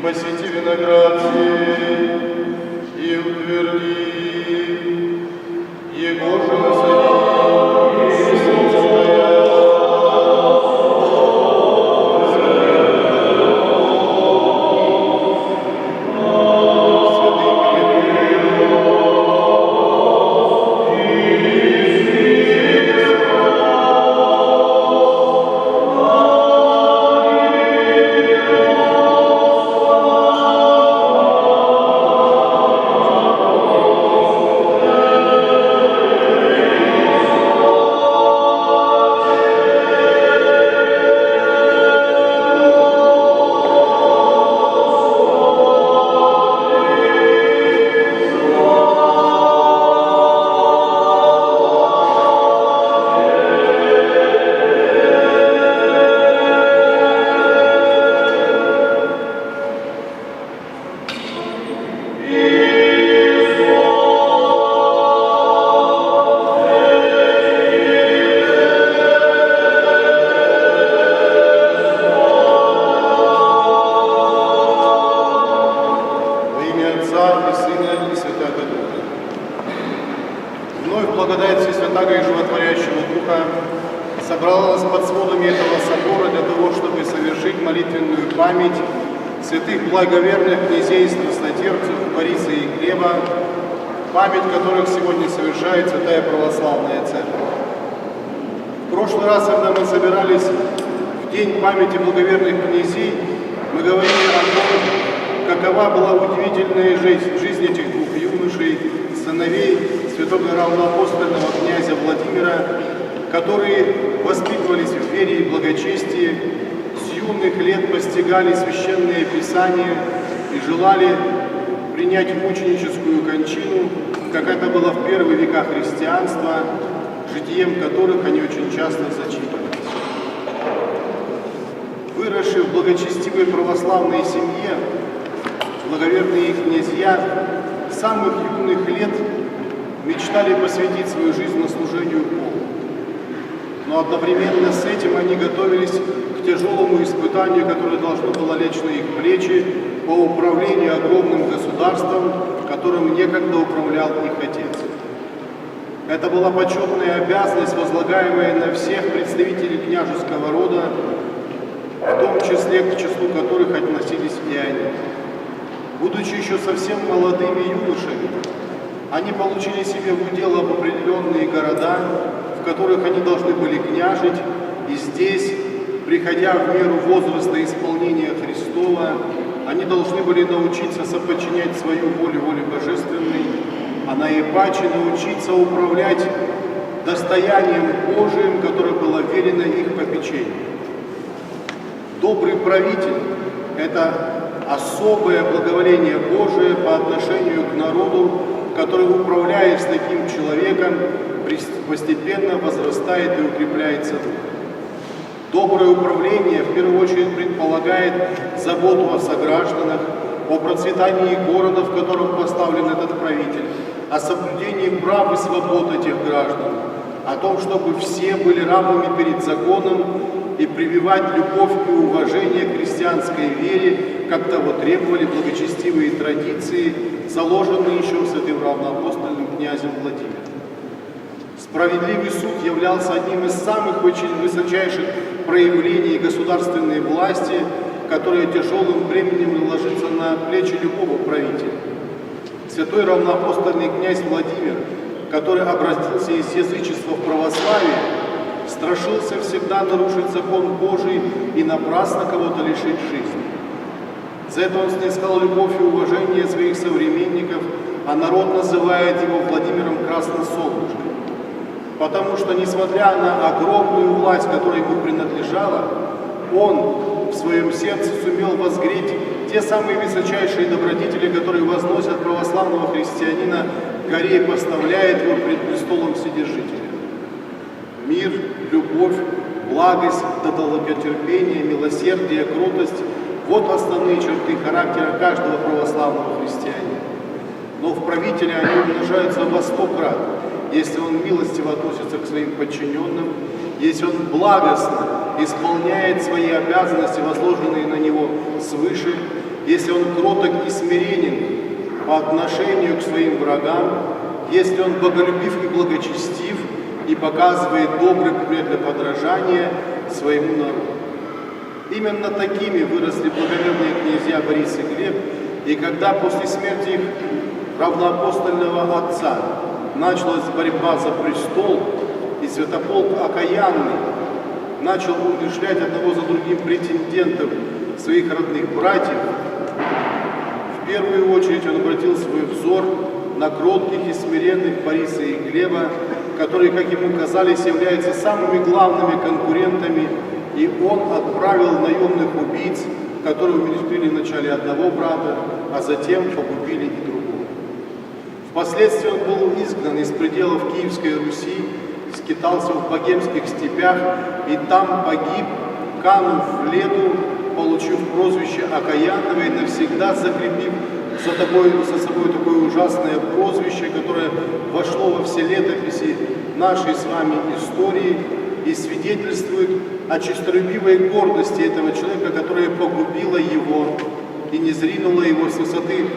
посети виноград сей, и утверди, его же насади, и солнце благодать Всесвятаго и Животворящего Духа собрала нас под сводами этого собора для того, чтобы совершить молитвенную память святых благоверных князей страстотерпцев Бориса и Глеба, память которых сегодня совершает Святая Православная Церковь. В прошлый раз, когда мы собирались в день памяти благоверных князей, мы говорили о том, какова была удивительная жизнь этих двух юношей, сыновей святого равноапостольного князя Владимира, которые воспитывались в вере и благочестии, с юных лет постигали священные писания и желали принять мученическую кончину, как это было в первые века христианства, житием которых они очень часто зачитывались. Выросшие в благочестивой православной семье, благоверные князья с самых юных лет мечтали посвятить свою жизнь на служению Богу. Но одновременно с этим они готовились к тяжелому испытанию, которое должно было лечь на их плечи по управлению огромным государством, которым некогда управлял их отец. Это была почетная обязанность, возлагаемая на всех представителей княжеского рода, в том числе к числу которых относились и они. Будучи еще совсем молодыми юношами, они получили себе в удел определенные города, в которых они должны были княжить, и здесь, приходя в меру возраста исполнения Христова, они должны были научиться соподчинять свою волю воле божественной, а наипаче научиться управлять достоянием Божиим, которое было верено их попечению. Добрый правитель – это особое благоволение Божие по отношению к народу, который, управляя с таким человеком, постепенно возрастает и укрепляется дух. Доброе управление в первую очередь предполагает заботу о согражданах, о процветании города, в котором поставлен этот правитель, о соблюдении прав и свобод этих граждан, о том, чтобы все были равными перед законом и прививать любовь и уважение к христианской вере, как того требовали благочестивые традиции, заложенные еще святым равноапостольным князем Владимиром. Справедливый суд являлся одним из самых высочайших проявлений государственной власти, которая тяжелым бременем ложится на плечи любого правителя. Святой равноапостольный князь Владимир, который обратился из язычества в православие, страшился всегда нарушить закон Божий и напрасно кого-то лишить жизни. За это он снискал любовь и уважение своих современников, а народ называет его Владимиром Красносолнышком. Потому что, несмотря на огромную власть, которая ему принадлежала, он в своем сердце сумел возгреть те самые высочайшие добродетели, которые возносят православного христианина к горе и поставляет его пред престолом Вседержителя. Мир, любовь, благость, долготерпение, милосердие, кротость – вот основные черты характера каждого православного христианина. Но в правителе они умножаются во 100 крат, если он милостиво относится к своим подчиненным, если он благостно исполняет свои обязанности, возложенные на него свыше, если он кроток и смиренен по отношению к своим врагам, если он боголюбив и благочестив и показывает добрый пример для подражания своему народу. Именно такими выросли благоверные князья Борис и Глеб, и когда после смерти их равноапостольного отца началась борьба за престол, и Святополк окаянный начал умерщвлять одного за другим претендентов своих родных братьев, в первую очередь он обратил свой взор на кротких и смиренных Бориса и Глеба, которые, как ему казались, являются самыми главными конкурентами, и он отправил наемных убийц, которые умерщвили вначале одного брата, а затем погубили и другого. Впоследствии он был изгнан из пределов Киевской Руси, скитался в богемских степях и там погиб, канув в лету, получив прозвище окаянного и навсегда закрепив за собой такое ужасное прозвище, которое вошло во все летописи нашей с вами истории и свидетельствует о честолюбивой гордости этого человека, которая погубила его и низвергнула его с высоты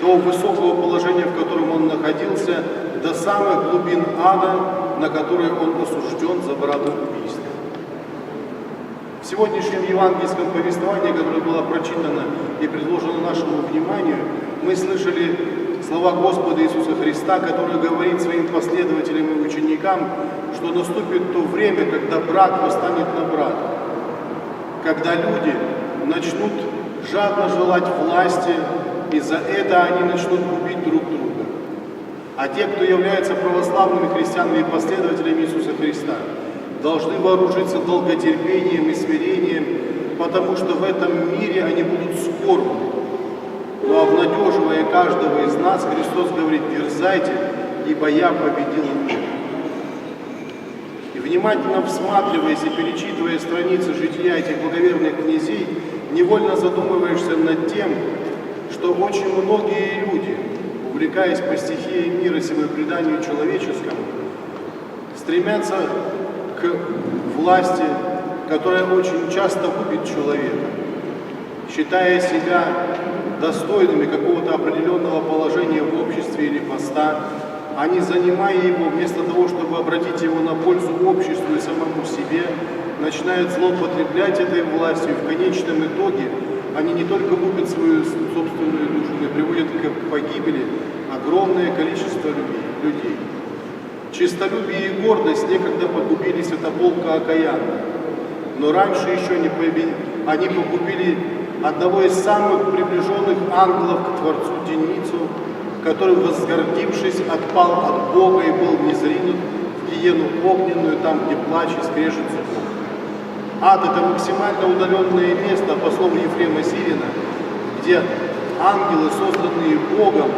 того высокого положения, в котором он находился, до самых глубин ада, на которые он осужден за братоубийство. В сегодняшнем евангельском повествовании, которое было прочитано и предложено нашему вниманию, мы слышали слова Господа Иисуса Христа, который говорит своим последователям и ученикам, что наступит то время, когда брат восстанет на брата, когда люди начнут жадно желать власти, и за это они начнут губить друг друга. А те, кто являются православными христианами и последователями Иисуса Христа, должны вооружиться долготерпением и смирением, потому что в этом мире они будут скорбны. Но обнадеживая каждого из нас, Христос говорит: дерзайте, ибо я победил мир. И внимательно всматриваясь и перечитывая страницы жития этих благоверных князей, невольно задумываешься над тем, что очень многие люди, увлекаясь по стихии мира сего и преданию человеческому, стремятся к власти, которая очень часто губит человека, считая себя достойными какого-то определенного положения в обществе или поста, они, занимая его, вместо того, чтобы обратить его на пользу обществу и самому себе, начинают злоупотреблять этой властью, и в конечном итоге они не только губят свою собственную душу, но и приводят к погибели огромное количество людей. Честолюбие и гордость некогда погубили Святополка окаянного, но раньше еще они погубили одного из самых приближенных ангелов к Творцу Деницу, который, возгордившись, отпал от Бога и был низвергнут в гиену огненную, там, где плач и скрежет зубов. Ад — это максимально удаленное место, по слову Ефрема Сирина, где ангелы, созданные Богом,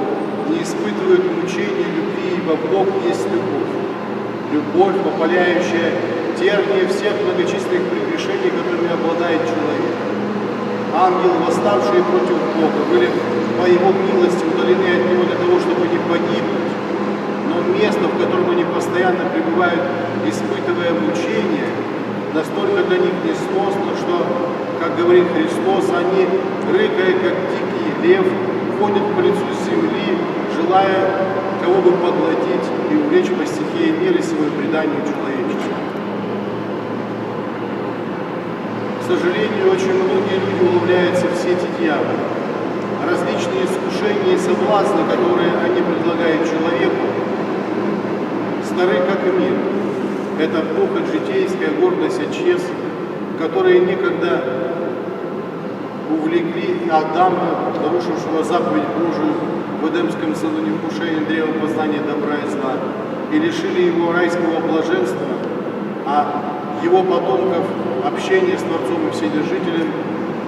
не испытывают мучений любви, ибо Бог есть любовь. Любовь, попаляющая тернии всех многочисленных прегрешений, которыми обладает человек. Ангелы, восставшие против Бога, были по Его милости удалены от Него для того, чтобы не погибнуть. Но место, в котором они постоянно пребывают, испытывая мучения, настолько для них несносно, что, как говорит Христос, они, рыкая, как дикий лев, ходят по лицу земли, желая кого бы поглотить и увлечь по стихии мира сего и преданию человечеству. К сожалению, очень многие люди уловляются в сети дьявола. Различные искушения и соблазны, которые они предлагают человеку, стары как и мир. Это похоть житейская, гордость, отчес, которые некогда увлекли Адама, нарушившего заповедь Божию в Эдемском саду невкушением древа познания добра и зла, и лишили его райского блаженства, а его потомков общения с Творцом и Вседержителем,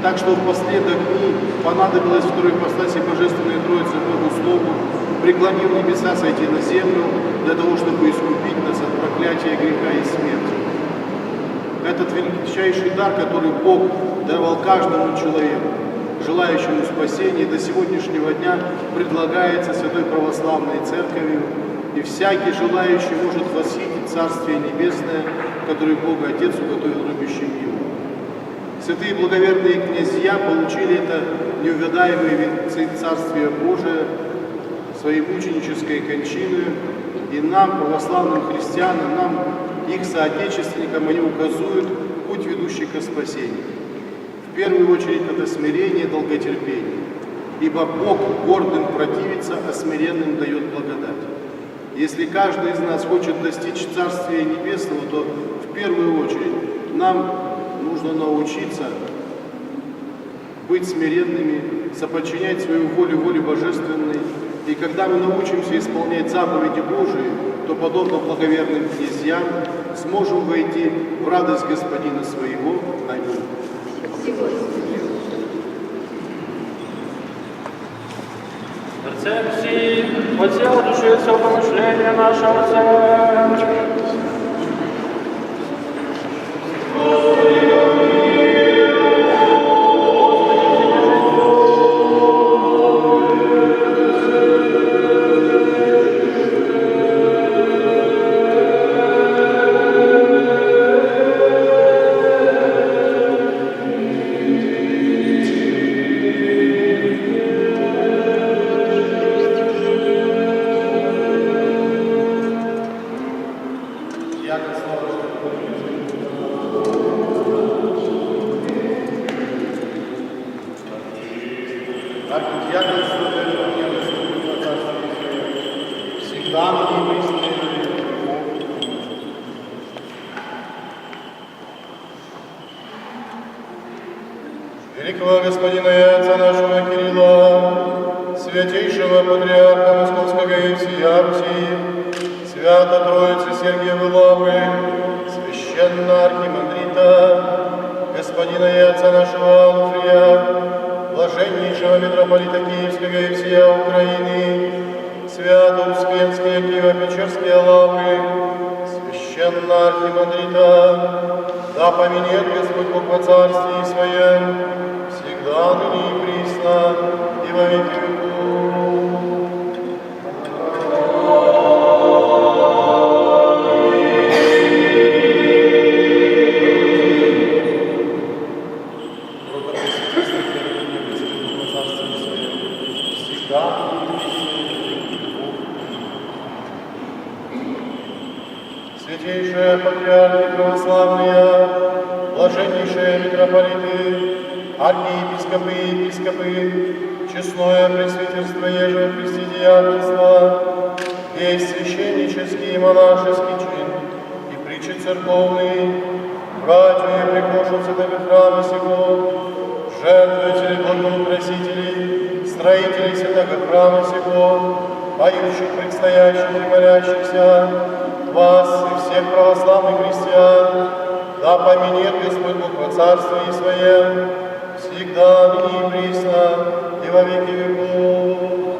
так что в последних дней понадобилось второй ипостаси Божественной Троицы Богу Слову, преклонив небеса сойти на землю для того, чтобы искупить нас от проклятия, греха и смерти. Этот величайший дар, который Бог давал каждому человеку, желающему спасения, до сегодняшнего дня предлагается Святой Православной Церковью, и всякий желающий может восхитить Царствие Небесное, которое Бог Отец уготовил любящим Его. Святые и благоверные князья получили это неувядаемое венцы Царствия Божия своей мученической кончиной, и нам, православным христианам, нам, их соотечественникам, они указывают путь, ведущий ко спасению. В первую очередь это смирение, долготерпение. Ибо Бог гордым противится, а смиренным дает благодать. Если каждый из нас хочет достичь Царствия Небесного, то в первую очередь нам нужно научиться быть смиренными, соподчинять свою волю воле божественной. И когда мы научимся исполнять заповеди Божии, то, подобно благоверным князьям, сможем войти в радость Господина своего. Аминь. Отце всі, по тілу душі все помишлення наше Отце. Великого Господина и Отца нашего Кирилла, святейшего Патриарха Московского и всея Руси, Свято Троицы Сергиевы Лавры, священно Архимандрита, Господина и Отца нашего Ануфрия, блаженнейшего митрополита Киевского и всея Украины, Свято-Успенские Киево-Печерские Лавры, священно Архимандрита, да поменет Господь Бог во Царстве Своем, всегда, ныне и присно, и во веки веков. Святейшие патриархи православные, блаженнейшие митрополиты, архиепископы и епископы, честное пресвитерство еже в Христе диаконство, весь священнический и монашеский чин и притчи церковные, братья и прикошенцы до храма сего, жертвователи, благоукрасители, строители святого храма сего, поющих, предстоящих и молящихся, вас и всех православных христиан, да поменет Господь Бог во Царстве Своем, всегда, ныне и присно, и во веки веков.